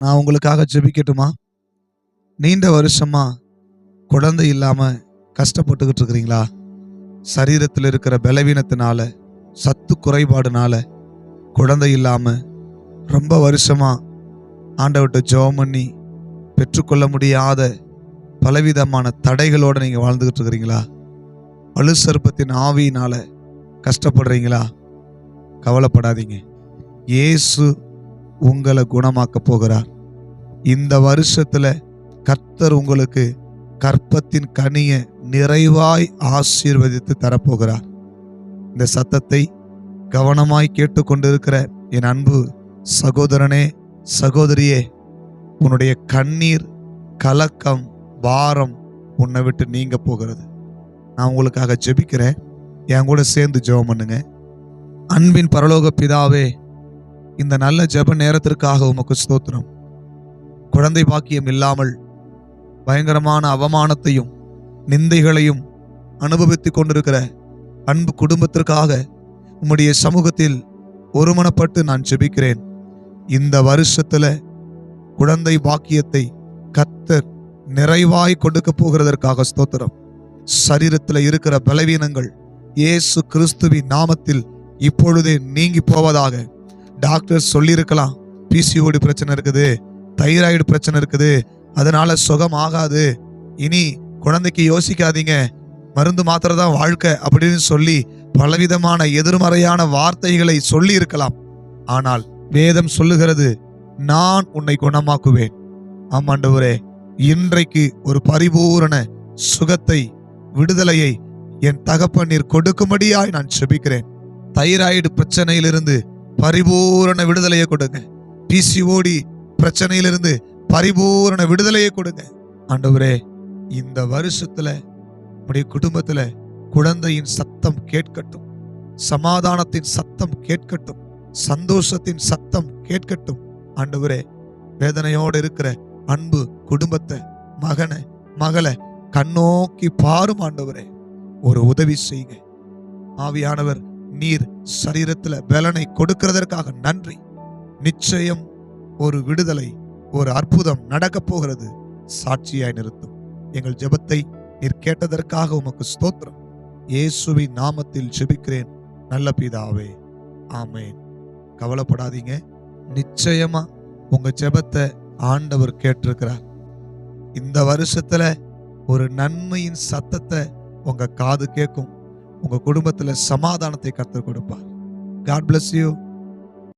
நான் உங்களுக்காக ஜெபிக்கட்டுமா? நீண்ட வருஷமா குழந்தை இல்லாம கஷ்டப்பட்டுக்கிட்டு இருக்கிறீங்களா? சரீரத்தில் இருக்கிற பலவீனத்தினால, சத்து குறைபாடுனால குழந்தை இல்லாம ரொம்ப வருஷமா ஆண்டவர்கிட்ட ஜெபம் பண்ணி பெற்றுக்கொள்ள முடியாத பலவிதமான தடைகளோட நீங்க வாழ்ந்துகிட்டு இருக்கிறீங்களா? அழுசர்ப்பத்தின் ஆவியினால கஷ்டப்படுறீங்களா? கவலைப்படாதீங்க. இயேசு உங்களை குணமாக்க போகிறார். இந்த வருஷத்துல கர்த்தர் உங்களுக்கு கற்பத்தின் கனியை நிறைவாய் ஆசீர்வதித்து தரப்போகிறார். இந்த சத்தத்தை கவனமாய் கேட்டுக்கொண்டிருக்கிற என் அன்பு சகோதரனே, சகோதரியே, உன்னுடைய கண்ணீர், கலக்கம், பாரம் உன்னை விட்டு நீங்க போகிறது. நான் உங்களுக்காக ஜெபிக்கிறேன். என் கூட சேர்ந்து ஜெபம் பண்ணுங்க. அன்பின் பரலோக பிதாவே, இந்த நல்ல ஜெப நேரத்திற்காக உமக்கு ஸ்தோத்திரம். குழந்தை பாக்கியம் இல்லாமல் பயங்கரமான அவமானத்தையும் நிந்தைகளையும் அனுபவித்துக் கொண்டிருக்கிற அன்பு குடும்பத்திற்காக உம்முடைய சமூகத்தில் ஒருமனப்பட்டு நான் ஜெபிக்கிறேன். இந்த வருஷத்துல குழந்தை பாக்கியத்தை கர்த்தர் நிறைவாய் கொடுக்க போகிறதற்காக ஸ்தோத்திரம். சரீரத்தில் இருக்கிற பலவீனங்கள் இயேசு கிறிஸ்துவின் நாமத்தில் இப்பொழுதே நீங்கி போவதாக. டாக்டர் சொல்லியிருக்கலாம், பிசிஓடி பிரச்சனை இருக்குது, தைராய்டு பிரச்சனை இருக்குது, அதனால சுகம் ஆகாது, இனி குழந்தைக்கு யோசிக்காதீங்க, மருந்து மாத்திரை தான் வாழ்க்கை அப்படின்னு சொல்லி பலவிதமான எதிர்மறையான வார்த்தைகளை சொல்லி இருக்கலாம். ஆனால் வேதம் சொல்லுகிறது, நான் உன்னை குணமாக்குவேன். ஆமாண்டவரே, இன்றைக்கு ஒரு பரிபூரண சுகத்தை, விடுதலையை என் தகப்பனீர் கொடுக்கும்படியாய் நான் செபிக்கிறேன். தைராய்டு பிரச்சனையிலிருந்து பரிபூரண விடுதலையை கொடுங்க. பிசிஓடி பிரச்சனையிலிருந்து பரிபூரண விடுதலையை கொடுங்க. ஆண்டவரே, இந்த வருஷத்துல உடைய குடும்பத்துல குழந்தையின் சத்தம் கேட்கட்டும், சமாதானத்தின் சத்தம் கேட்கட்டும், சந்தோஷத்தின் சத்தம் கேட்கட்டும். ஆண்டவரே, வேதனையோடு இருக்கிற அன்பு குடும்பத்தை, மகனை, மகளை கண்ணோக்கி பாரும். ஆண்டவரே, ஒரு உதவி செய்யுங்க. ஆவியானவர், நீர் சரீரத்துல பலனை கொடுக்கிறதற்காக நன்றி. நிச்சயம் ஒரு விடுதலை, ஒரு அற்புதம் நடக்க போகிறது. சாட்சியாய் நிறுத்தும். எங்கள் ஜெபத்தை நீர் கேட்டதற்காக உமக்கு ஸ்தோத்திரம். இயேசுவின் நாமத்தில் ஜெபிக்கிறேன் நல்ல பிதாவே, ஆமென். கவலைப்படாதீங்க, நிச்சயமா உங்க ஜெபத்தை ஆண்டவர் கேட்டிருக்கிறார். இந்த வருஷத்துல ஒரு நன்மையின் சத்தத்தை உங்க காது கேட்கும். உங்க குடும்பத்துல சமாதானத்தை கர்த்தர் கொடுப்பார். God bless you.